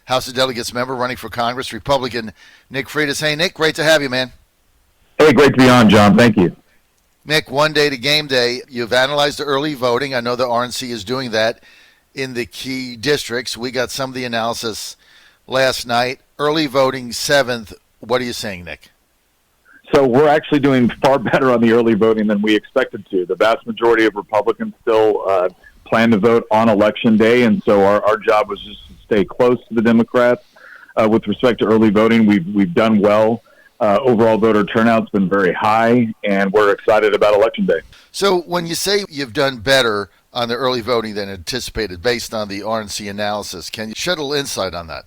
House of Delegates member running for Congress, Republican Nick Freitas. Hey, Nick, great to have you, man. Hey, great to be on, John. Thank you. Nick, one day to game day. You've analyzed the early voting. I know the RNC is doing that in the key districts. We got some of the analysis last night. Early voting 7th. What are you saying, Nick? So we're actually doing far better on the early voting than we expected to. The vast majority of Republicans still plan to vote on Election Day, and so our job was just to stay close to the Democrats. With respect to early voting, we've done well. Overall voter turnout's been very high, and we're excited about Election Day. So when you say you've done better on the early voting than anticipated based on the RNC analysis, can you shed a little insight on that?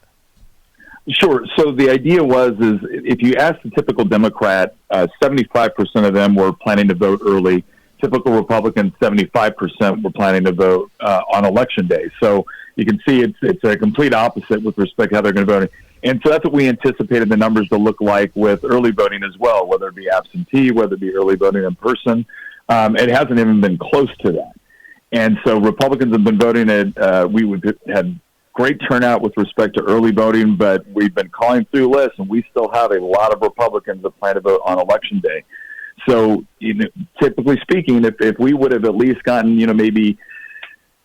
Sure. So the idea is if you ask the typical Democrat, 75% of them were planning to vote early. Typical Republican, 75% were planning to vote on Election Day. So you can see it's a complete opposite with respect to how they're going to vote. And so that's what we anticipated the numbers to look like with early voting as well, whether it be absentee, whether it be early voting in person. It hasn't even been close to that. And so Republicans have been voting had great turnout with respect to early voting, but we've been calling through lists, and we still have a lot of Republicans that plan to vote on Election Day. So, typically speaking, if we would have at least gotten, maybe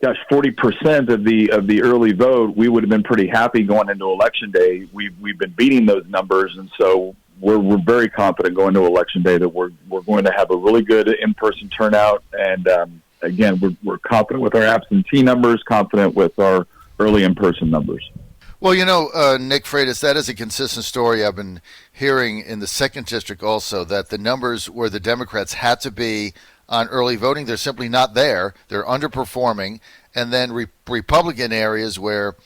40% of the early vote, we would have been pretty happy going into Election Day. We've been beating those numbers, and so we're very confident going to Election Day that we're going to have a really good in-person turnout. And again, we're confident with our absentee numbers, confident with our early in-person numbers. Well, Nick Freitas, that is a consistent story I've been hearing in the 2nd District also, that the numbers where the Democrats had to be on early voting, they're simply not there. They're underperforming. And then Republican areas where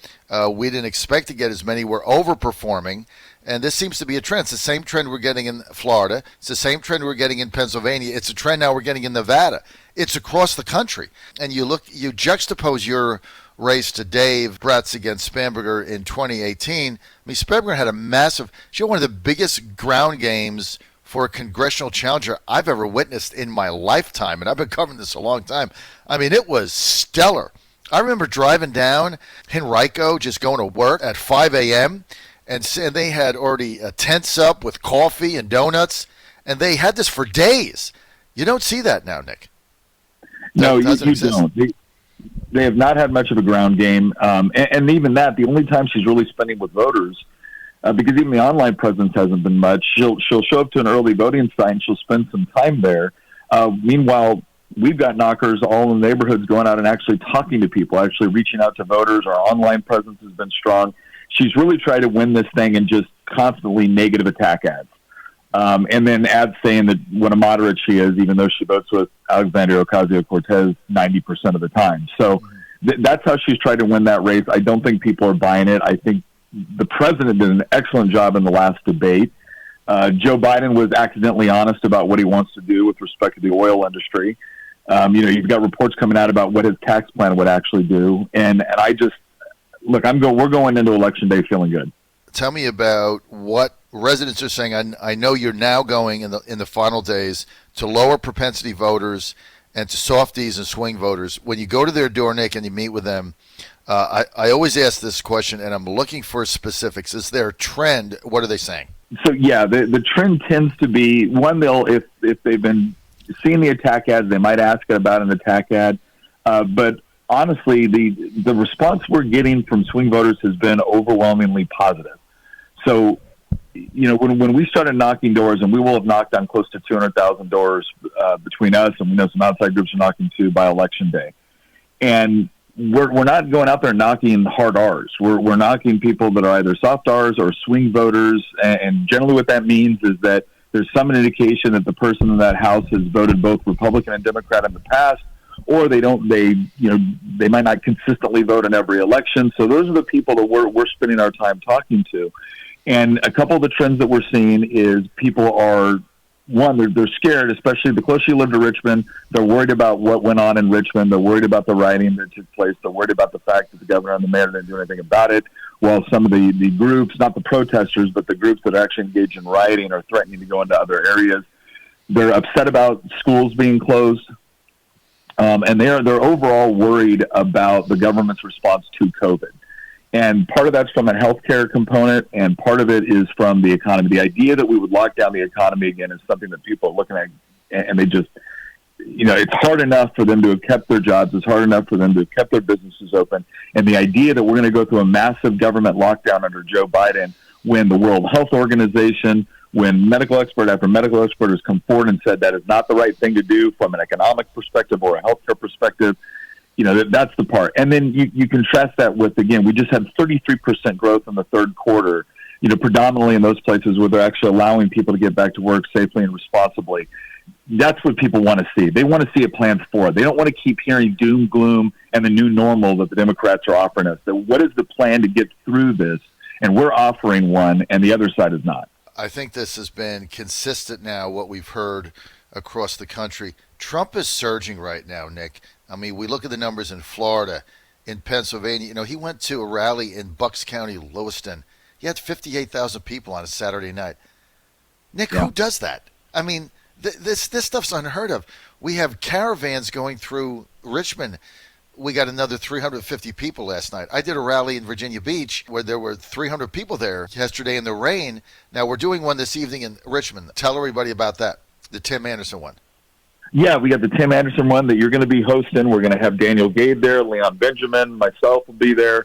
we didn't expect to get as many were overperforming. And this seems to be a trend. It's the same trend we're getting in Florida. It's the same trend we're getting in Pennsylvania. It's a trend now we're getting in Nevada. It's across the country. And you juxtapose your race to Dave Bratz against Spanberger in 2018. Spanberger had she had one of the biggest ground games for a congressional challenger I've ever witnessed in my lifetime, and I've been covering this a long time. It was stellar. I remember driving down Henrico, just going to work at 5 a.m., and they had already tents up with coffee and donuts, and they had this for days. You don't see that now, Nick. No, you don't. They have not had much of a ground game, and even that, the only time she's really spending with voters, because even the online presence hasn't been much, she'll show up to an early voting site and she'll spend some time there. Meanwhile, we've got knockers all in the neighborhoods going out and actually talking to people, actually reaching out to voters. Our online presence has been strong. She's really tried to win this thing in just constantly negative attack ads. And then ads saying that what a moderate she is, even though she votes with Alexandria Ocasio-Cortez 90% of the time. So that's how she's tried to win that race. I don't think people are buying it. I think the president did an excellent job in the last debate. Joe Biden was accidentally honest about what he wants to do with respect to the oil industry. You've got reports coming out about what his tax plan would actually do. And I just, look, we're going into Election Day feeling good. Tell me about what residents are saying. I know you're now going in the final days to lower propensity voters and to softies and swing voters. When you go to their door, Nick, and you meet with them, I always ask this question, and I'm looking for specifics. Is there a trend? What are they saying? So, yeah, the trend tends to be, one, if they've been seeing the attack ads, they might ask about an attack ad. But honestly, the response we're getting from swing voters has been overwhelmingly positive. So, when we started knocking doors, and we will have knocked on close to 200,000 doors between us, and we know some outside groups are knocking too by Election Day. And we're not going out there knocking hard R's. We're knocking people that are either soft R's or swing voters, and generally what that means is that there's some indication that the person in that house has voted both Republican and Democrat in the past, or they might not consistently vote in every election. So those are the people that we're spending our time talking to. And a couple of the trends that we're seeing is people are, one, they're scared, especially the closer you live to Richmond. They're worried about what went on in Richmond. They're worried about the rioting that took place. They're worried about the fact that the governor and the mayor didn't do anything about it, while some of the groups, not the protesters, but the groups that are actually engaged in rioting are threatening to go into other areas. They're upset about schools being closed. And they're overall worried about the government's response to COVID. And part of that's from a healthcare component, and part of it is from the economy. The idea that we would lock down the economy again is something that people are looking at, and they just, it's hard enough for them to have kept their jobs. It's hard enough for them to have kept their businesses open. And the idea that we're going to go through a massive government lockdown under Joe Biden, when the World Health Organization, when medical expert after medical expert has come forward and said that is not the right thing to do from an economic perspective or a healthcare perspective, that's the part. And then you contrast that with, again, we just had 33% growth in the third quarter, predominantly in those places where they're actually allowing people to get back to work safely and responsibly. That's what people want to see. They want to see a plan for it. They don't want to keep hearing doom, gloom, and the new normal that the Democrats are offering us. So what is the plan to get through this? And we're offering one, and the other side is not. I think this has been consistent now, what we've heard across the country. Trump is surging right now, Nick. I mean, we look at the numbers in Florida, in Pennsylvania. He went to a rally in Bucks County, Lewiston. He had 58,000 people on a Saturday night. Nick, Who does that? I mean, this stuff's unheard of. We have caravans going through Richmond. We got another 350 people last night. I did a rally in Virginia Beach where there were 300 people there yesterday in the rain. Now, we're doing one this evening in Richmond. Tell everybody about that, the Tim Anderson one. Yeah, we got the Tim Anderson one that you're going to be hosting. We're going to have Daniel Gade there, Leon Benjamin, myself will be there.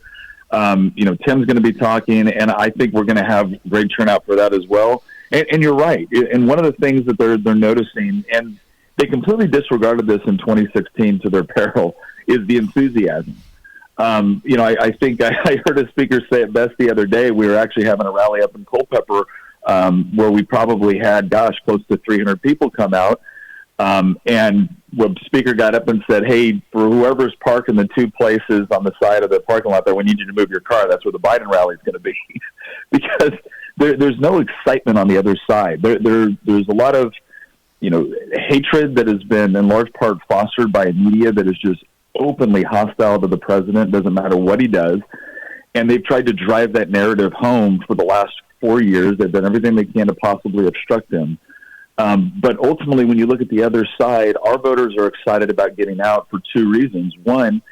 Tim's going to be talking, and I think we're going to have great turnout for that as well. And you're right. And one of the things that they're noticing, and they completely disregarded this in 2016 to their peril, is the enthusiasm. I think I heard a speaker say it best the other day. We were actually having a rally up in Culpeper where we probably had, close to 300 people come out. And the speaker got up and said, hey, for whoever's parked in the two places on the side of the parking lot there, we need you to move your car. That's where the Biden rally is going to be. Because there's no excitement on the other side. There's a lot of, hatred that has been in large part fostered by a media that is just openly hostile to the president. Doesn't matter what he does. And they've tried to drive that narrative home for the last 4 years. They've done everything they can to possibly obstruct him. But ultimately, when you look at the other side, our voters are excited about getting out for two reasons. One,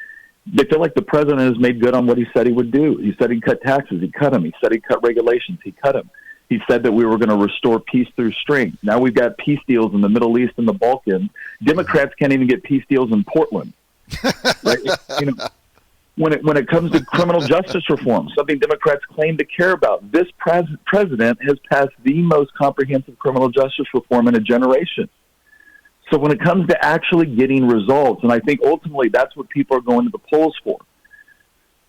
they feel like the president has made good on what he said he would do. He said he'd cut taxes. He cut them. He said he'd cut regulations. He cut them. He said that we were going to restore peace through strength. Now we've got peace deals in the Middle East and the Balkans. Democrats can't even get peace deals in Portland. Right? When it comes to criminal justice reform, something Democrats claim to care about, this president has passed the most comprehensive criminal justice reform in a generation. So when it comes to actually getting results, and I think ultimately that's what people are going to the polls for,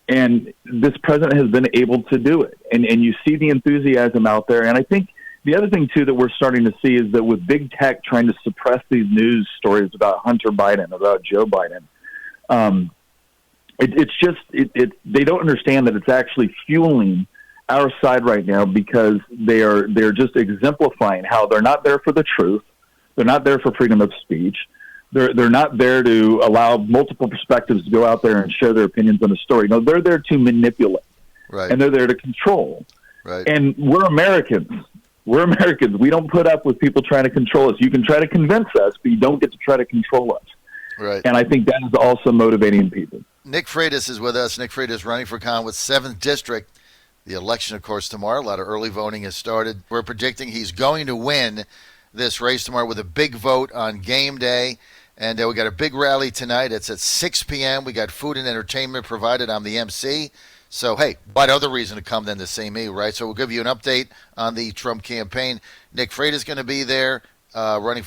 and this president has been able to do it. And you see the enthusiasm out there. And I think the other thing, too, that we're starting to see is that with big tech trying to suppress these news stories about Hunter Biden, about Joe Biden, they don't understand that it's actually fueling our side right now, because they're just exemplifying how they're not there for the truth. They're not there for freedom of speech. They're not there to allow multiple perspectives to go out there and share their opinions on a story. No, they're there to manipulate, right, and they're there to control. Right. And we're Americans. We're Americans. We don't put up with people trying to control us. You can try to convince us, but you don't get to try to control us. Right. And I think that is also motivating people. Nick Freitas is with us. Nick Freitas running for Congress, 7th District. The election, of course, tomorrow. A lot of early voting has started. We're predicting he's going to win this race tomorrow with a big vote on game day. And we got a big rally tonight. It's at 6 p.m. We got food and entertainment provided. I'm the MC. So, hey, what other reason to come than to see me, right? So we'll give you an update on the Trump campaign. Nick Freitas is going to be there running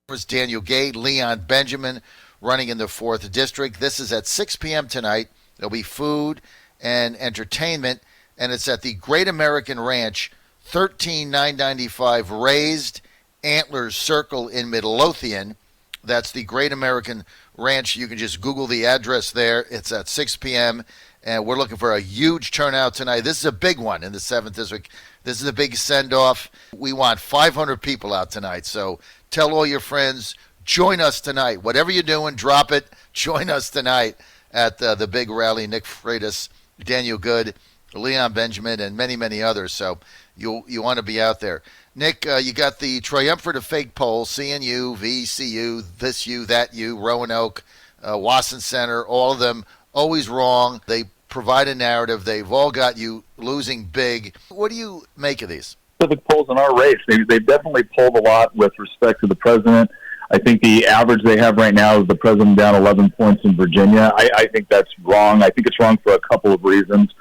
for Daniel Gade, Leon Benjamin running in the 4th District. This is at 6 p.m. tonight. There'll be food and entertainment, and it's at the Great American Ranch, 13995 Raised Antlers Circle in Midlothian. That's the Great American Ranch. You can just Google the address there. It's at 6 p.m., and we're looking for a huge turnout tonight. This is a big one in the 7th District. This is a big send-off. We want 500 people out tonight, so tell all your friends, join us tonight. Whatever you're doing, drop it. Join us tonight at the big rally. Nick Freitas, Daniel Good, Leon Benjamin, and many, many others. So you want to be out there. Nick, you got the triumvirate of fake polls, CNU, VCU, this U, that U, Roanoke, Wasson Center, all of them always wrong. They provide a narrative. They've all got you losing big. What do you make of these? Specific polls in our race, they definitely polled a lot with respect to the president. I think the average they have right now is the president down 11 points in Virginia. I think that's wrong. I think it's wrong for a couple of reasons.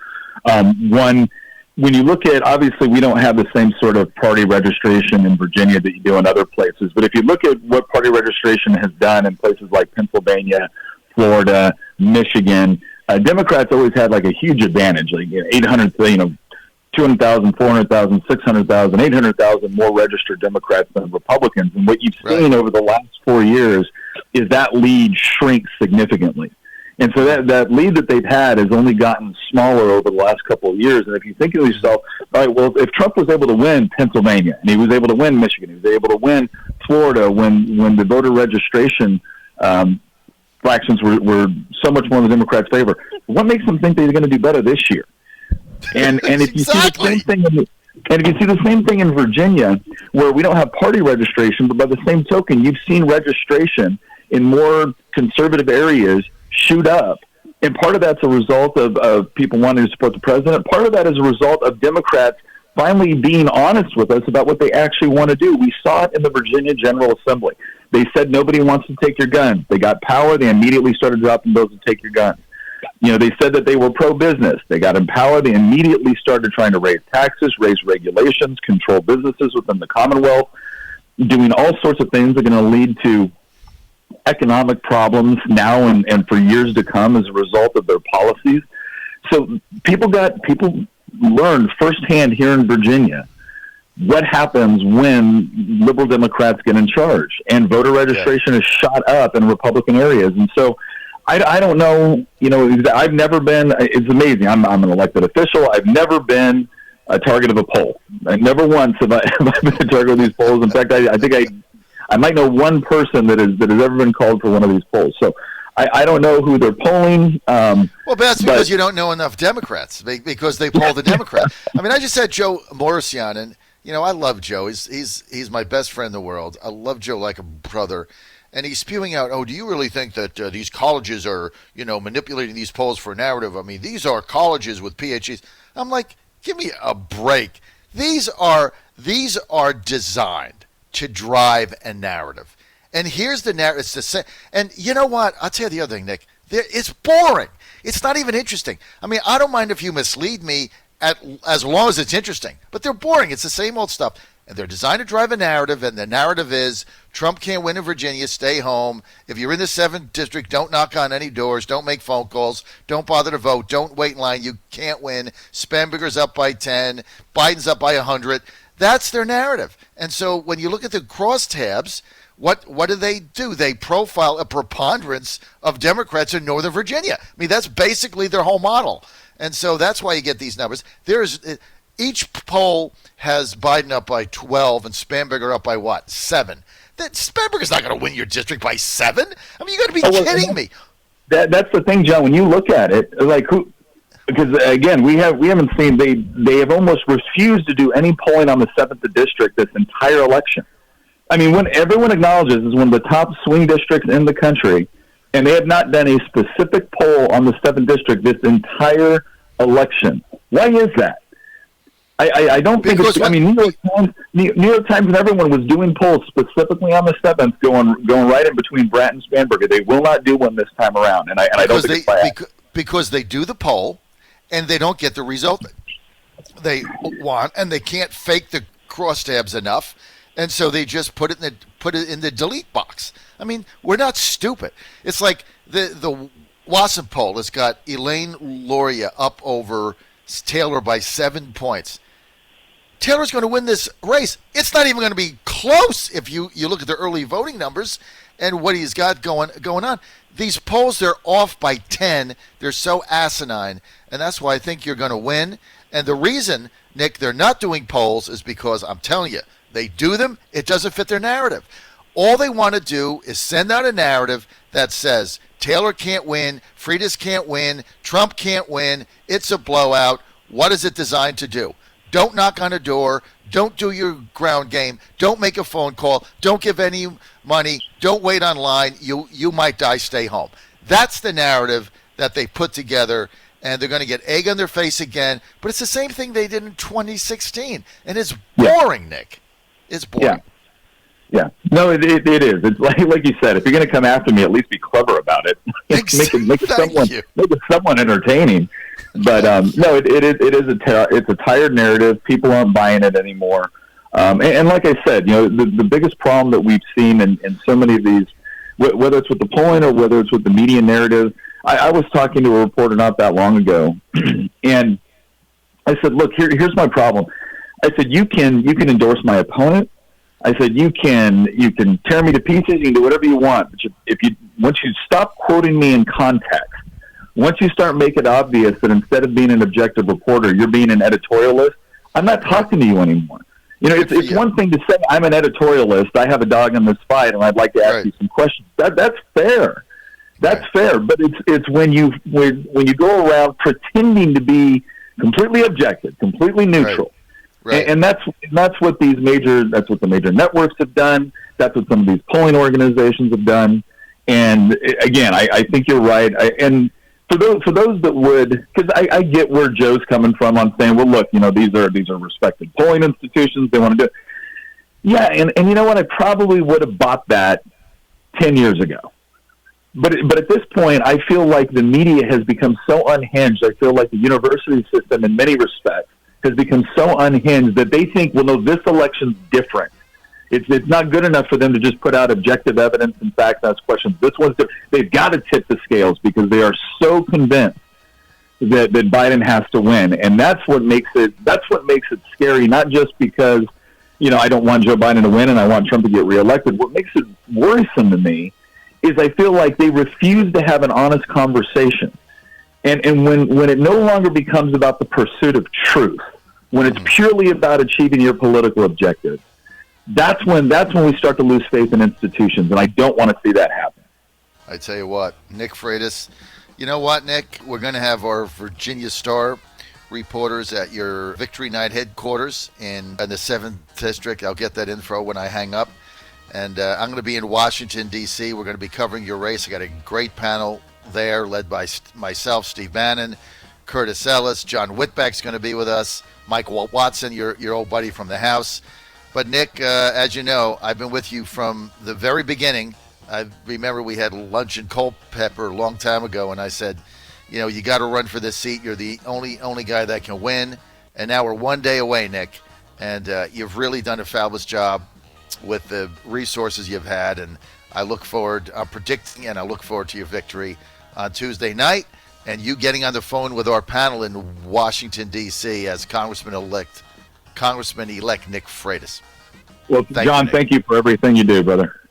One, when you look at, obviously we don't have the same sort of party registration in Virginia that you do in other places, but if you look at what party registration has done in places like Pennsylvania, Florida, Michigan, Democrats always had like a huge advantage, like 200,000, 400,000, 600,000, 800,000 more registered Democrats than Republicans. And what you've seen over the last 4 years is that lead shrink significantly. And so that lead that they've had has only gotten smaller over the last couple of years. And if you think to yourself, all right, well, if Trump was able to win Pennsylvania, and he was able to win Michigan, he was able to win Florida when the voter registration fractions were so much more in the Democrats' favor, what makes them think they're going to do better this year? And if you see the same thing if you see the same thing in Virginia, where we don't have party registration, but by the same token, you've seen registration in more conservative areas shoot up. And part of that's a result of people wanting to support the president. Part of that is a result of Democrats finally being honest with us about what they actually want to do. We saw it in the Virginia General Assembly. They said nobody wants to take your guns. They got power. They immediately started dropping bills to take your guns. They said that they were pro-business. They got in power. They immediately started trying to raise taxes, raise regulations, control businesses within the Commonwealth, doing all sorts of things that are going to lead to economic problems now and for years to come as a result of their policies. So people learned firsthand here in Virginia what happens when liberal Democrats get in charge, and voter registration is shot up in Republican areas. And so I don't know, I've never been, it's amazing. I'm an elected official. I've never been a target of a poll. Never once have I been a target of these polls. In fact, I think I might know one person that has ever been called for one of these polls. So I don't know who they're polling. Well, that's because you don't know enough Democrats, because they poll the Democrats. I mean, I just had Joe Morrissey on, and I love Joe. He's my best friend in the world. I love Joe like a brother. And he's spewing out, do you really think that these colleges are, manipulating these polls for a narrative? I mean, these are colleges with PhDs. I'm like, give me a break. These are designed to drive a narrative. And here's the narrative. It's the same. And you know what? I'll tell you the other thing, Nick. It's boring. It's not even interesting. I mean, I don't mind if you mislead me as long as it's interesting. But they're boring. It's the same old stuff. And they're designed to drive a narrative, and the narrative is Trump can't win in Virginia, stay home. If you're in the 7th District, don't knock on any doors, don't make phone calls, don't bother to vote, don't wait in line, you can't win. Spanberger's up by 10, Biden's up by 100. That's their narrative. And so when you look at the crosstabs, what do? They profile a preponderance of Democrats in Northern Virginia. I mean, that's basically their whole model. And so that's why you get these numbers. Each poll has Biden up by 12 and Spanberger up by what? 7. Spanberger's not going to win your district by 7. I mean, you got to be kidding me. That's the thing, John. When you look at it, like who? Because again, we haven't seen they have almost refused to do any polling on the 7th District this entire election. I mean, when everyone acknowledges is one of the top swing districts in the country, and they have not done a specific poll on the 7th District this entire election. Why is that? I don't think it's, I mean, New York Times and everyone was doing polls specifically on the 7th, going right in between Bratt and Spanberger. They will not do one this time around, and I don't think it's by because they do the poll and they don't get the result they want, and they can't fake the crosstabs enough, and so they just put it in the delete box. I mean, we're not stupid. It's like the Wasson poll has got Elaine Luria up over Taylor by 7 points. Taylor's going to win this race. It's not even going to be close if you look at the early voting numbers and what he's got going on. These polls, they're off by 10. They're so asinine, and that's why I think you're going to win. And the reason, Nick, they're not doing polls is because, I'm telling you, they do them, it doesn't fit their narrative. All they want to do is send out a narrative that says Taylor can't win, Freitas can't win, Trump can't win, it's a blowout. What is it designed to do? Don't knock on a door. Don't do your ground game. Don't make a phone call. Don't give any money. Don't wait online. You might die. Stay home. That's the narrative that they put together, and they're going to get egg on their face again. But it's the same thing they did in 2016, and it's boring, Nick. It's boring. Yeah. No, it is. It's like you said. If you're going to come after me, at least be clever about it. make it somewhat entertaining. But no, it's a tired narrative. People aren't buying it anymore. And like I said, the biggest problem that we've seen in so many of these, whether it's with the polling or whether it's with the media narrative, I was talking to a reporter not that long ago, and I said, "Look, here's my problem." I said, "You can endorse my opponent." I said, "You can tear me to pieces. You can do whatever you want. But once you stop quoting me in context, once you start making it obvious that instead of being an objective reporter, you're being an editorialist, I'm not talking to you anymore." It's one thing to say I'm an editorialist. I have a dog in this fight, and I'd like to ask you some questions. That's fair. That's fair. But it's when you go around pretending to be completely objective, completely neutral, right. And that's what the major networks have done. That's what some of these polling organizations have done. And again, I think you're right. And for those that would, because I get where Joe's coming from on saying, well, look, these are respected polling institutions. They want to do it. Yeah, and you know what? I probably would have bought that 10 years ago. But at this point, I feel like the media has become so unhinged. I feel like the university system, in many respects, has become so unhinged that they think, well, no, this election's different. It's not good enough for them to just put out objective evidence and facts, ask questions. This one's different. They've got to tip the scales because they are so convinced that Biden has to win, and that's what makes it scary. Not just because I don't want Joe Biden to win and I want Trump to get reelected. What makes it worrisome to me is I feel like they refuse to have an honest conversation, and when it no longer becomes about the pursuit of truth, when it's purely about achieving your political objectives. That's when we start to lose faith in institutions, and I don't want to see that happen. I tell you what, Nick Freitas, you know what, Nick? We're going to have our Virginia Star reporters at your Victory Night headquarters in the 7th District. I'll get that info when I hang up. And I'm going to be in Washington, D.C. We're going to be covering your race. I got a great panel there led by myself, Steve Bannon, Curtis Ellis, John Whitbeck's going to be with us, Mike Watson, your old buddy from the House. But, Nick, as you know, I've been with you from the very beginning. I remember we had lunch in Culpeper a long time ago, and I said, you got to run for this seat. You're the only guy that can win. And now we're one day away, Nick. And you've really done a fabulous job with the resources you've had. And I'm predicting, and I look forward to your victory on Tuesday night and you getting on the phone with our panel in Washington, D.C. as Congressman-elect Nick Freitas. Well, John, thank you for everything you do, brother.